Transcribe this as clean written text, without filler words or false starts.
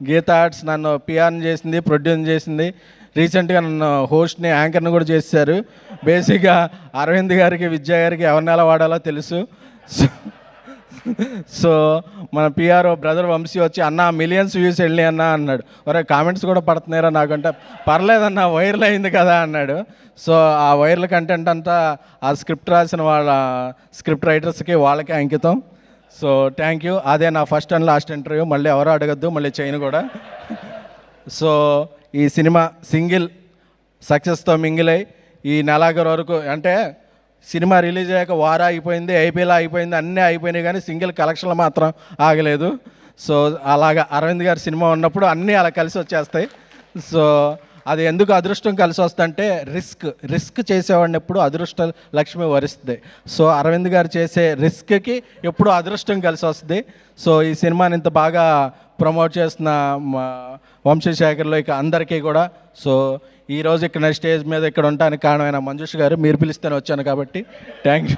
Gita arts నన్ను పిఆర్ని చేసింది, produce చేసింది. రీసెంట్గా నన్ను హోస్ట్ని, యాంకర్ని కూడా చేశారు. బేసిక్గా అరవింద్ గారికి, విద్యా గారికి ఎవరిని ఎలా వాడాలో తెలుసు. సో మన పిఆర్ బ్రదర్ వంశీ వచ్చి అన్న మిలియన్స్ వ్యూస్ వెళ్ళి అన్న అన్నాడు. ఒరే కామెంట్స్ కూడా పడుతున్నారా నాకంటే, పర్లేదన్న వైరల్ అయింది కదా అన్నాడు. సో ఆ వైరల్ కంటెంట్ అంతా ఆ స్క్రిప్ట్ రాసిన వాళ్ళ స్క్రిప్ట్ రైటర్స్కి వాళ్ళకి అంకితం. So thank you. అదే నా ఫస్ట్ అండ్ లాస్ట్ ఇంటర్వ్యూ, మళ్ళీ ఎవరు అడగద్దు, మళ్ళీ చేయను కూడా. సో ఈ సినిమా సింగిల్ సక్సెస్తో మింగిల్ అయ్యి ఈ నెలాఖరు వరకు, అంటే సినిమా రిలీజ్ అయ్యాక వారా అయిపోయింది, ఐపీఎల్ అయిపోయింది, అన్నీ అయిపోయినాయి, కానీ సింగిల్ కలెక్షన్లు మాత్రం ఆగలేదు. సో అలాగా అరవింద్ గారి సినిమా ఉన్నప్పుడు అన్నీ అలా కలిసి వచ్చేస్తాయి. సో అది ఎందుకు అదృష్టం కలిసి వస్తుందంటే రిస్క్ చేసేవాడిని ఎప్పుడు అదృష్ట లక్ష్మి వరిస్తుంది. సో అరవింద్ గారు చేసే రిస్క్కి ఎప్పుడు అదృష్టం కలిసి వస్తుంది. సో ఈ సినిమాని ఇంత బాగా ప్రమోట్ చేస్తున్న వంశీశేఖర్లో ఇక అందరికీ కూడా, సో ఈరోజు ఇక్కడ స్టేజ్ మీద ఇక్కడ ఉండడానికి కారణమైన మంజుష్ గారు, మీరు పిలిస్తేనే వచ్చాను కాబట్టి థ్యాంక్ యూ.